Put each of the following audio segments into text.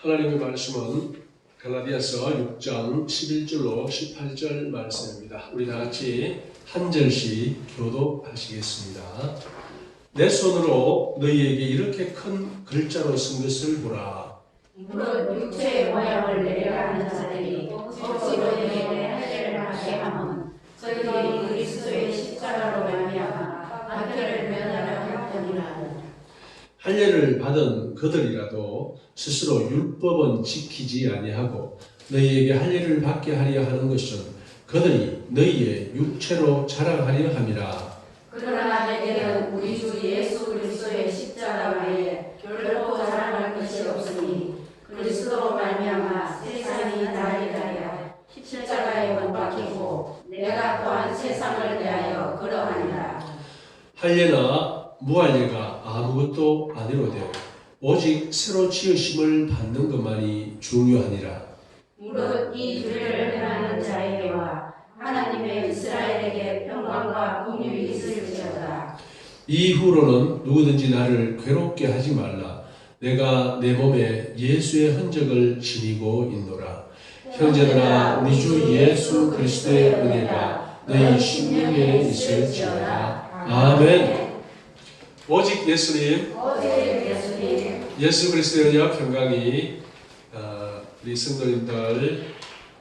하나님의 말씀은 갈라디아서 6장 11절로 18절 말씀입니다. 우리 다 같이 한 절씩 교독하시겠습니다. 내 손으로 너희에게 이렇게 큰 글자로 쓴 것을 보라. 무릇 육체의 모양을 내려가는 자들이 혹시 너희에게 할례를 받게 하면 저희들이 그리스도의 십자가로 말미암아 박해를 면하려 하거니라. 할례를 받은 그들이라도 스스로 율법은 지키지 아니하고 너희에게 할례를 받게 하려 하는 것은 그들이 너희의 육체로 자랑하려 함이라. 그러나 내게는 우리 주 예수 그리스도의 십자가 외에 결코 자랑할 것이 없으니 그리스도로 말미암아 세상이 나를 대하여 십자가에 못 박히고 내가 또한 세상을 대하여 그러하니라. 할례나 무할례가 아무것도 아니로되 오직 새로 지으심을 받는 것만이 중요하니라. 무릇 이 주를 행하는 자에게와 하나님의 이스라엘에게 평강과 공유이 있을지어다. 이후로는 누구든지 나를 괴롭게 하지 말라. 내가 내 몸에 예수의 흔적을 지니고 있노라. 형제들아, 우리 주 예수 그리스도의 은혜가 너희 심령에 있을지어다. 아멘. 오직 예수님, 예수 그리스도의 은혜와 평강이 우리 성도님들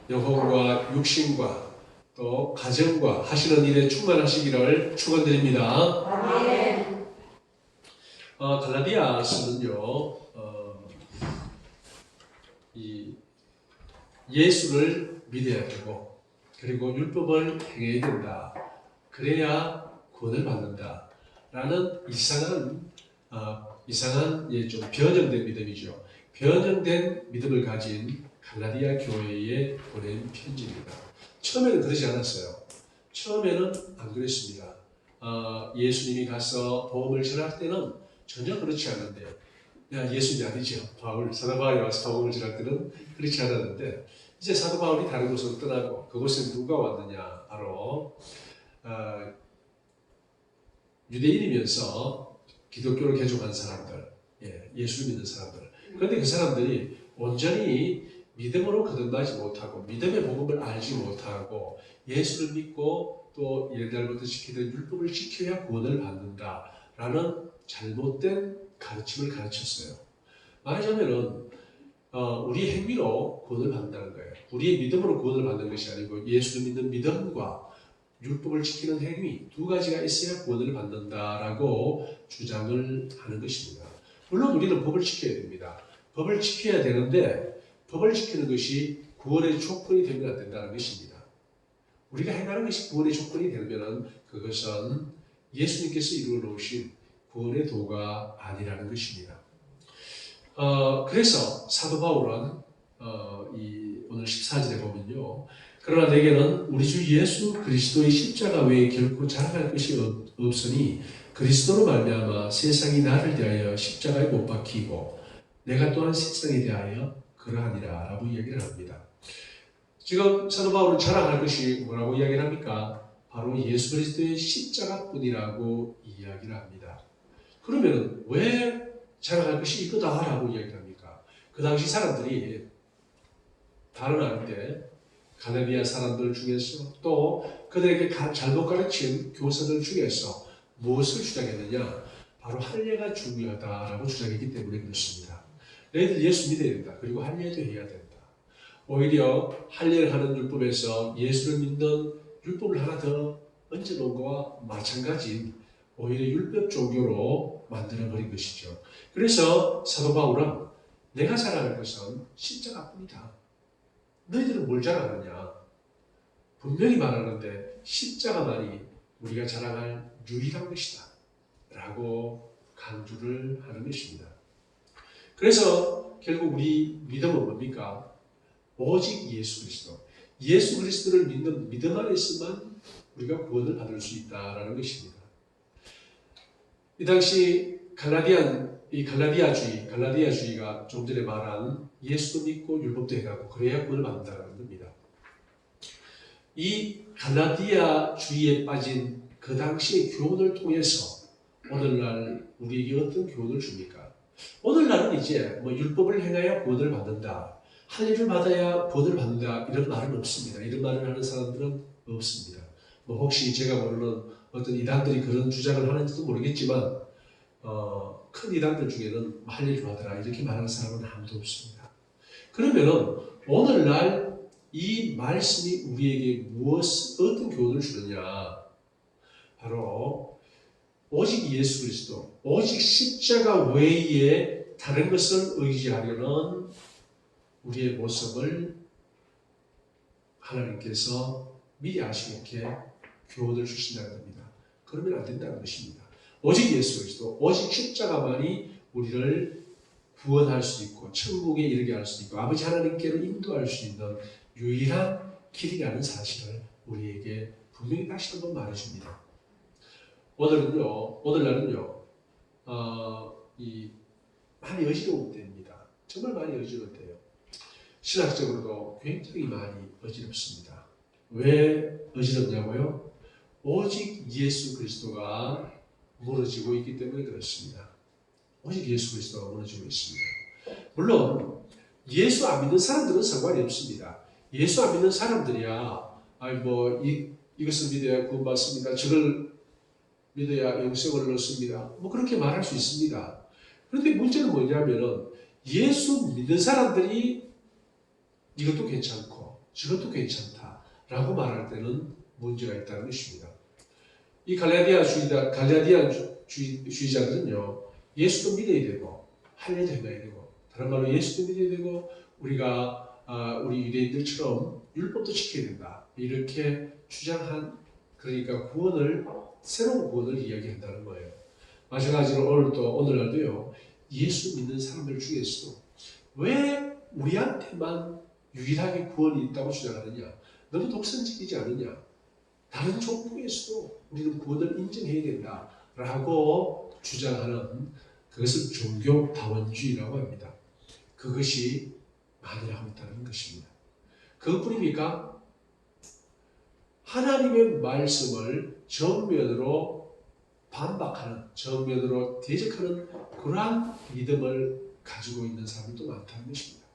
영혼과 육신과 또 가정과 하시는 일에 충만하시기를 축원드립니다. 아멘. 갈라디아서는요, 이 예수를 믿어야 되고 그리고 율법을 행해야 된다. 그래야 구원을 받는다. 라는 이상한 좀 변형된 믿음이죠. 변형된 믿음을 가진 갈라디아 교회에 보낸 편지입니다. 처음에는 그러지 않았어요. 처음에는 안 그랬습니다. 예수님이 가서 복음을 전할 때는 전혀 그렇지 않은데, 예수님이 아니죠. 사도 바울이 와서 복음을 전할 때는 그렇지 않았는데, 이제 사도 바울이 다른 곳으로 떠나고 그곳에 누가 왔느냐? 바로 유대인이면서 기독교를 개종한 사람들, 예수를 믿는 사람들. 그런데 그 사람들이 온전히 믿음으로 거듭나지 못하고 믿음의 복음을 알지 못하고 예수를 믿고 또 옛날부터 지키던 율법을 지켜야 구원을 받는다라는 잘못된 가르침을 가르쳤어요. 말하자면은 우리 행위로 구원을 받는다는 거예요. 우리의 믿음으로 구원을 받는 것이 아니고 예수를 믿는 믿음과 율법을 지키는 행위 두 가지가 있어야 구원을 받는다라고 주장을 하는 것입니다. 물론 우리는 법을 지켜야 됩니다. 법을 지켜야 되는데 법을 지키는 것이 구원의 조건이 되면 안 된다는 것입니다. 우리가 행하는 것이 구원의 조건이 되면 그것은 예수님께서 이루어 놓으신 구원의 도가 아니라는 것입니다. 그래서 사도 바울은 오늘 14절에 보면요. 그러나 내게는 우리 주 예수 그리스도의 십자가 외에 결코 자랑할 것이 없으니 그리스도로 말미암아 세상이 나를 대하여 십자가에 못 박히고 내가 또한 세상에 대하여 그러하니라 라고 이야기를 합니다. 지금 사도 바울은 자랑할 것이 뭐라고 이야기를 합니까? 바로 예수 그리스도의 십자가뿐이라고 이야기를 합니다. 그러면 왜 자랑할 것이 이거다라고 이야기를 합니까? 그 당시 사람들이 다른 때 갈라디아 사람들 중에서 또 그들에게 잘못 가르친 교사들 중에서 무엇을 주장했느냐? 바로 할례가 중요하다라고 주장했기 때문에 그렇습니다. 너희들 예수 믿어야 된다. 그리고 할례도 해야 된다. 오히려 할례를 하는 율법에서 예수를 믿는 율법을 하나 더 얹어놓은 것과 마찬가지인 오히려 율법 종교로 만들어버린 것이죠. 그래서 사도 바울은 내가 자랑할 것은 십자가뿐이다. 너희들은 뭘 자랑하느냐? 분명히 말하는데 십자가만이 우리가 자랑할 유일한 것이다 라고 강조를 하는 것입니다. 그래서 결국 우리 믿음은 뭡니까? 오직 예수 그리스도. 예수 그리스도를 믿는 믿음 안에서만 우리가 구원을 받을 수 있다라는 것입니다. 이 당시 갈라디아주의가 좀 전에 말한 예수도 믿고 율법도 해가고 그래야 구원을 받는다는 겁니다. 이 갈라디아주의에 빠진 그 당시의 교훈을 통해서 오늘날 우리에게 어떤 교훈을 줍니까? 오늘날은 이제 뭐 율법을 행하여 구원을 받는다, 할 일을 받아야 구원을 받는다 이런 말은 없습니다. 이런 말을 하는 사람들은 없습니다. 뭐 혹시 제가 모르는 어떤 이단들이 그런 주장을 하는지도 모르겠지만 큰 이단들 중에는 할 일을 받아라 이렇게 말하는 사람은 아무도 없습니다. 그러면은 오늘날 이 말씀이 우리에게 어떤 교훈을 주느냐? 바로 오직 예수 그리스도, 오직 십자가 외에 다른 것을 의지하려는 우리의 모습을 하나님께서 미리 아시게 교훈을 주신다는 겁니다. 그러면 안 된다는 것입니다. 오직 예수 그리스도, 오직 십자가만이 우리를 구원할 수 있고 천국에 이르게 할 수 있고 아버지 하나님께로 인도할 수 있는 유일한 길이라는 사실을 우리에게 분명히 다시 한번 말해줍니다. 오늘날은요, 많이 어지러울 때입니다. 정말 많이 어지러울 때예요. 신학적으로도 굉장히 많이 어지럽습니다. 왜 어지럽냐고요? 오직 예수 그리스도가 무너지고 있기 때문에 그렇습니다. 오직 예수 그리스도가 무너지고 있습니다. 물론 예수 안 믿는 사람들은 상관이 없습니다. 예수 안 믿는 사람들이야 이것을 믿어야 구원받습니다. 저걸 믿어야 영생을 얻습니다. 뭐 그렇게 말할 수 있습니다. 그런데 문제는 뭐냐면은 예수 믿는 사람들이 이것도 괜찮고 저것도 괜찮다라고 말할 때는 문제가 있다는 것입니다. 이 갈라디아주의자들은요, 예수도 믿어야 되고 할 일도 해야 되고 다른 말로 예수도 믿어야 되고 우리 유대인들처럼 율법도 지켜야 된다 이렇게 주장한 그러니까 새로운 구원을 이야기한다는 거예요. 마찬가지로 오늘날도요, 예수 믿는 사람들 중에서도 왜 우리한테만 유일하게 구원이 있다고 주장하느냐? 너무 독선적이지 않느냐? 다른 종교에서도 우리는 구원을 인정해야 된다라고 주장하는 그것을 종교다원주의라고 합니다. 그것이 많이 하고 있다는 것입니다. 그것뿐입니까? 하나님의 말씀을 정면으로 반박하는, 정면으로 대적하는 그러한 믿음을 가지고 있는 사람도 많다는 것입니다.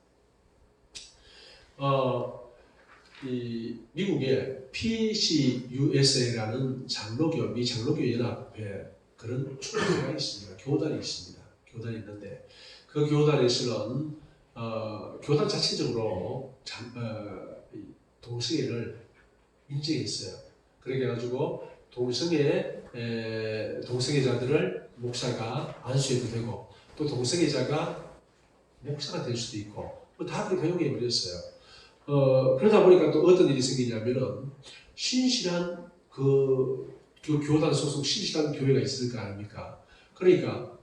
미국의 PCUSA라는 미 장로교 연합회 그런 총회가 있습니다. 교단이 있습니다. 교단이 있는데 그 교단에서는 교단 자체적으로 동성애를 인정했어요. 그렇게 해가지고 동성애자들을 목사가 안수해도 되고 또 동성애자가 목사가 될 수도 있고 다 그렇게 허용해 버렸어요. 그러다 보니까 또 어떤 일이 생기냐면은 신실한 그 교단 소속 신실한 교회가 있을 거 아닙니까? 그러니까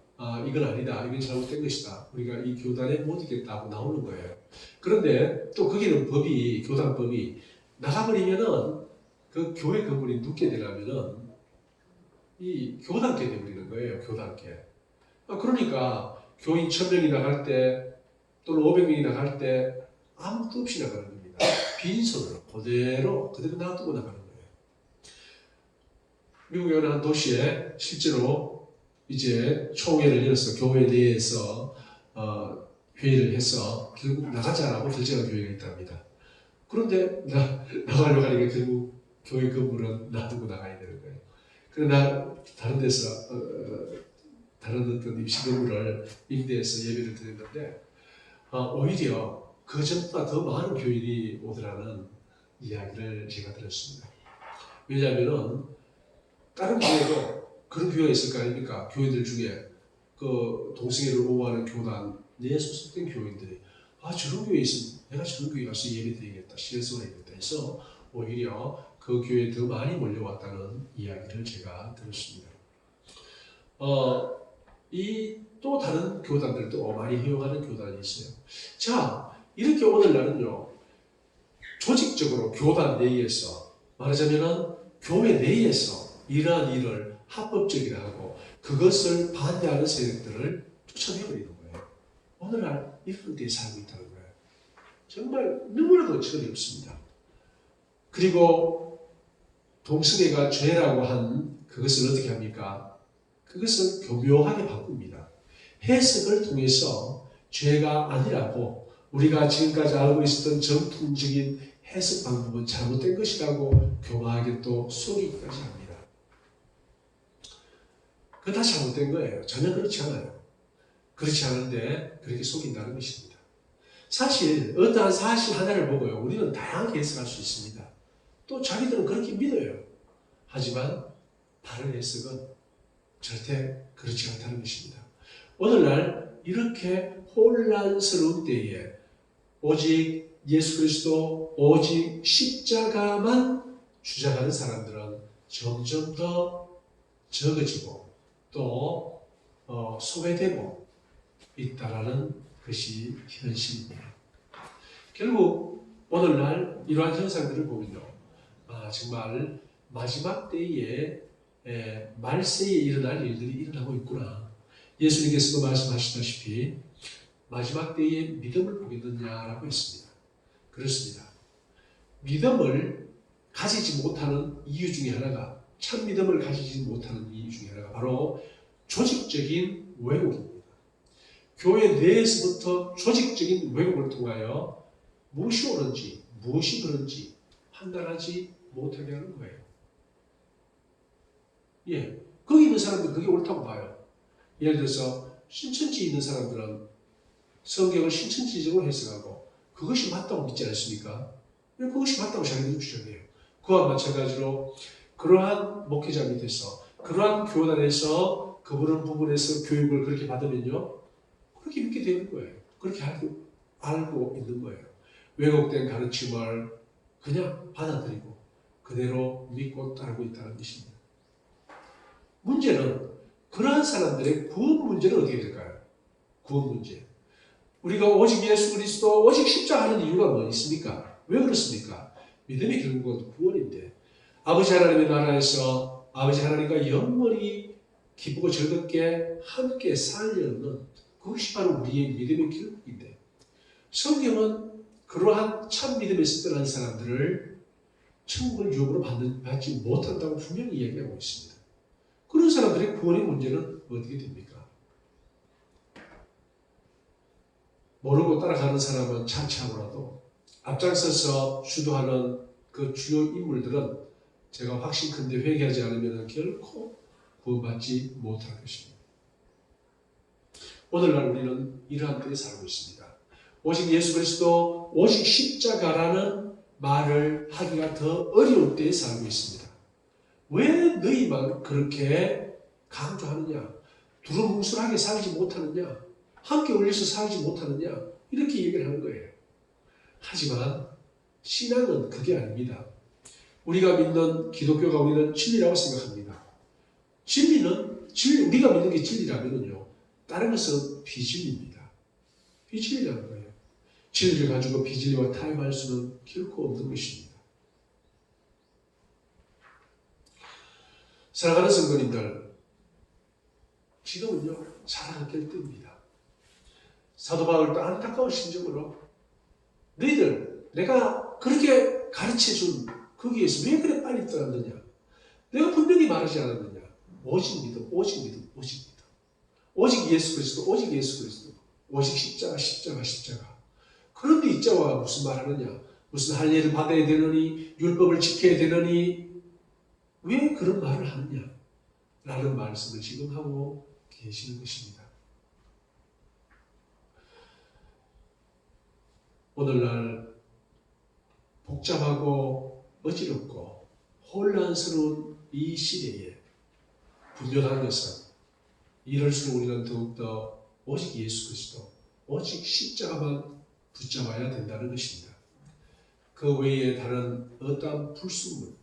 이건 아니다, 이건 잘못된 것이다, 우리가 이 교단에 못 있겠다고 나오는 거예요. 그런데 또 거기는 교단법이 나가버리면은 그 교회 건물이 눕게 되려면은 이 교단계 되버리는 거예요. 교단계. 그러니까 교인 1000명이 나갈 때 또는 500명이 나갈 때 아무것도 없이 나가는 겁니다. 빈손으로 그대로 놔두고 나가는 거예요. 미국의 어느 한 도시에 실제로 이제 총회를 열어서 교회 내에서 회의를 해서 결국 나가자라고 결정한 교회가 있답니다. 그런데 나가려고 하니까 결국 교회 건물은 놔두고 나가야 되는 거예요. 그러나 다른 데서 다른 어떤 임시 건물을 임대해서 예배를 드렸는데 오히려 그 전보다 더 많은 교인이 오더라는 이야기를 제가 들었습니다. 왜냐하면 다른 교회도 그런 교회가 있을 거 아닙니까? 교인들 중에 그 동성애를 옹호하는 교단에 소속된 교인들이 저런 교회에 있으면 내가 저런 교회 가서 예배 드리겠다, 신앙생활 하겠다 해서 오히려 그 교회에 더 많이 몰려왔다는 이야기를 제가 들었습니다. 또 다른 교단들도 많이 허용하는 교단이 있어요. 자, 이렇게 오늘날은요, 조직적으로 교단 내에서 말하자면은 교회 내에서 이러한 일을 합법적이라 하고 그것을 반대하는 세력들을 쫓아내버리는 거예요. 오늘날 이런 데에 살고 있다는 거예요. 정말 너무나도 철이 없습니다. 그리고 동성애가 죄라고 한 그것을 어떻게 합니까? 그것을 교묘하게 바꿉니다. 해석을 통해서 죄가 아니라고 우리가 지금까지 알고 있었던 정통적인 해석 방법은 잘못된 것이라고 교만하게 또 속이기까지 합니다. 그거 다 잘못된 거예요. 전혀 그렇지 않아요. 그렇지 않은데 그렇게 속인다는 것입니다. 사실 어떠한 사실 하나를 보고요, 우리는 다양하게 해석할 수 있습니다. 또 자기들은 그렇게 믿어요. 하지만 바른 해석은 절대 그렇지 않다는 것입니다. 오늘날 이렇게 혼란스러운 때에 오직 예수 그리스도, 오직 십자가만 주장하는 사람들은 점점 더 적어지고 또 소외되고 있다라는 것이 현실입니다. 결국 오늘날 이러한 현상들을 보면요, 정말 마지막 때에 말세에 일어날 일들이 일어나고 있구나. 예수님께서도 말씀하시다시피 마지막 때에 믿음을 보겠느냐라고 했습니다. 그렇습니다. 믿음을 가지지 못하는 이유 중에 하나가, 참 믿음을 가지지 못하는 이유 중에 하나가 바로 조직적인 왜곡입니다. 교회 내에서부터 조직적인 왜곡을 통하여 무엇이 옳은지, 무엇이 그런지 판단하지 못하게 하는 거예요. 거기 있는 사람들은 그게 옳다고 봐요. 예를 들어서 신천지에 있는 사람들은 성경을 신천지적으로 해석하고 그것이 맞다고 믿지 않습니까? 왜 그것이 맞다고 자기들이 주장해요? 그와 마찬가지로 그러한 목회자 밑에서, 그러한 교단에서 그런 부분에서 교육을 그렇게 받으면요, 그렇게 믿게 되는 거예요. 그렇게 알고 있는 거예요. 왜곡된 가르침을 그냥 받아들이고 그대로 믿고 따르고 있다는 것입니다. 문제는 그러한 사람들의 구원 문제는 어떻게 될까요? 구원 문제. 우리가 오직 예수 그리스도, 오직 십자가 하는 이유가 뭐 있습니까? 왜 그렇습니까? 믿음이 결국은 구원인데, 아버지 하나님의 나라에서 아버지 하나님과 영원히 기쁘고 즐겁게 함께 살려는 그것이 바로 우리의 믿음의 결국인데, 성경은 그러한 참 믿음에서 떠난 사람들을 천국을 유업으로 받지 못한다고 분명히 이야기하고 있습니다. 그런 사람들의 구원의 문제는 어떻게 됩니까? 모르고 따라가는 사람은 차치하고라도 앞장서서 주도하는 그 주요 인물들은 제가 확신컨대 회개하지 않으면 결코 구원받지 못할 것입니다. 오늘날 우리는 이러한 때에 살고 있습니다. 오직 예수 그리스도, 오직 십자가라는 말을 하기가 더 어려울 때에 살고 있습니다. 왜 너희만 그렇게 강조하느냐? 두루뭉술하게 살지 못하느냐? 함께 어울려서 살지 못하느냐? 이렇게 얘기를 하는 거예요. 하지만 신앙은 그게 아닙니다. 우리가 믿는 기독교가 우리는 진리라고 생각합니다. 진리는 우리가 믿는 게 진리라면요, 다른 것은 비진리입니다. 비진리라는 거예요. 진리를 가지고 비진리와 타협할 수는 결코 없는 것입니다. 사랑하는 성도님들, 지금은요, 살아갈 때입니다. 사도 바울도 안타까운 심정으로 너희들 내가 그렇게 가르쳐준 거기에서 왜 그래 빨리 떠났느냐? 내가 분명히 말하지 않았느냐? 오직 믿음, 오직 믿음, 오직 믿음. 오직 예수 그리스도, 오직 예수 그리스도. 오직 십자가, 십자가, 십자가. 그런데 이 자와 무슨 말하느냐? 무슨 할례를 받아야 되느니, 율법을 지켜야 되느니, 왜 그런 말을 하느냐? 라는 말씀을 지금 하고 계시는 것입니다. 오늘날 복잡하고 어지럽고 혼란스러운 이 시대에 분명한 것은, 이럴수록 우리는 더욱더 오직 예수 그리스도, 오직 십자가만 붙잡아야 된다는 것입니다. 그 외에 다른 어떠한 불순물,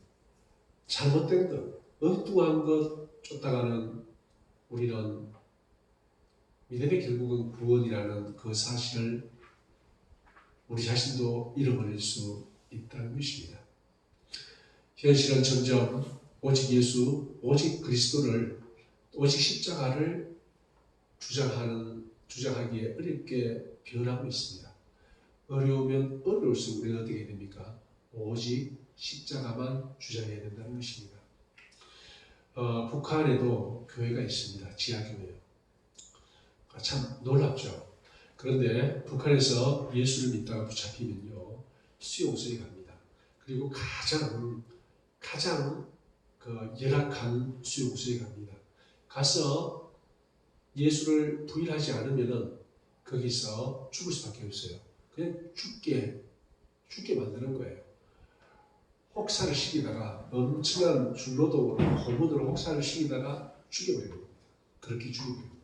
잘못된 것, 엉뚱한 것 쫓다가는 우리는 믿음의 결국은 구원이라는 그 사실을 우리 자신도 잃어버릴 수 있다는 것입니다. 현실은 점점 오직 예수, 오직 그리스도를, 오직 십자가를 주장하기에 어렵게 변하고 있습니다. 어려우면 어려울수록 우리는 어떻게 됩니까? 오직 십자가만 주장해야 된다는 것입니다. 북한에도 교회가 있습니다. 지하교회요. 참 놀랍죠. 그런데 북한에서 예수를 믿다가 붙잡히면요, 수용소에 갑니다. 그리고 가장 그 열악한 수용소에 갑니다. 가서 예수를 부인하지 않으면은 거기서 죽을 수밖에 없어요. 그냥 죽게 만드는 거예요. 혹사를 시키다가 엄청난 중노동으로 고문으로 혹사를 시키다가 죽여버리는 겁니다. 그렇게 죽여버립니다.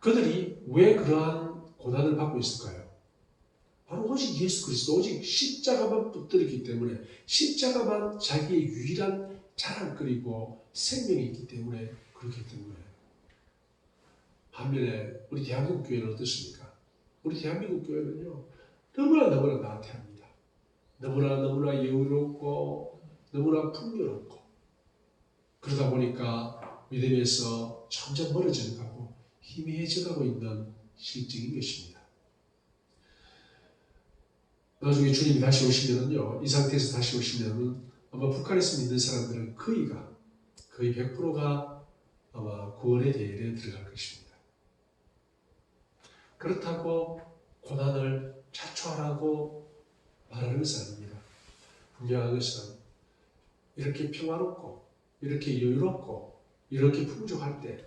그들이 왜 그러한 고난을 받고 있을까요? 바로 오직 예수 그리스도, 오직 십자가만 붙들었기 때문에, 십자가만 자기의 유일한 자랑거리고 생명이 있기 때문에 그렇기 때문에. 반면에 우리 대한민국 교회는 어떻습니까? 우리 대한민국 교회는요, 너무나 나태합니다. 너무나 여유롭고 너무나 풍요롭고, 그러다 보니까 믿음에서 점점 멀어져 가고 희미해져 가고 있는 실정인 것입니다. 나중에 주님이 다시 오시면은요, 이 상태에서 다시 오시면은 아마 북한에서 믿는 사람들은 거의 100%가 아마 구원의 대열에 들어갈 것입니다. 그렇다고 고난을 자초하라고 말하는 것은 아닙니다. 분명한 것은 이렇게 평화롭고 이렇게 여유롭고 이렇게 풍족할 때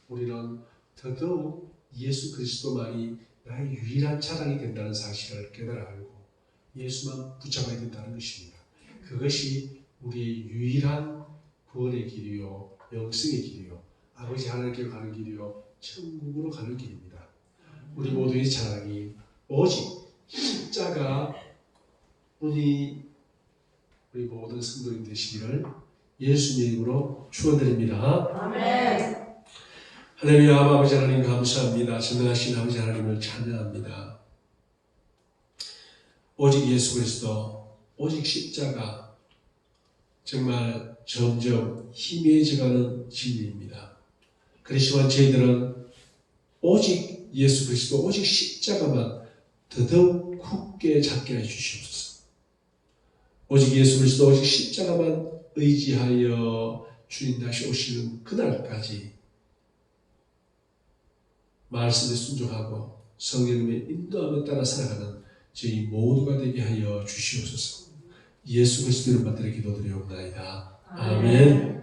우리는 더더욱 예수 그리스도만이 나의 유일한 자랑이 된다는 사실을 깨달아 알고 예수만 붙잡아야 된다는 것입니다. 그것이 우리의 유일한 구원의 길이요, 영생의 길이요, 아버지 하나님께 가는 길이요, 천국으로 가는 길입니다. 우리 모두의 자랑이 오직 십자가 우리 모든 성도님 되시기를 예수님의 이름으로 축원드립니다. 아멘. 할렐루야. 아버지 하나님 감사합니다. 전능하신 아버지 하나님을 찬양합니다. 오직 예수 그리스도, 오직 십자가, 정말 점점 희미해져가는 진리입니다. 그렇지만 저희들은 오직 예수 그리스도, 오직 십자가만 더더욱 굳게 잡게 해주시옵소서. 오직 예수 그리스도, 오직 십자가만 의지하여 주님 다시 오시는 그날까지 말씀에 순종하고 성령님의 인도함에 따라 살아가는 저희 모두가 되게 하여 주시옵소서. 예수 그리스도 이름 받들어 기도드리옵나이다. 아멘.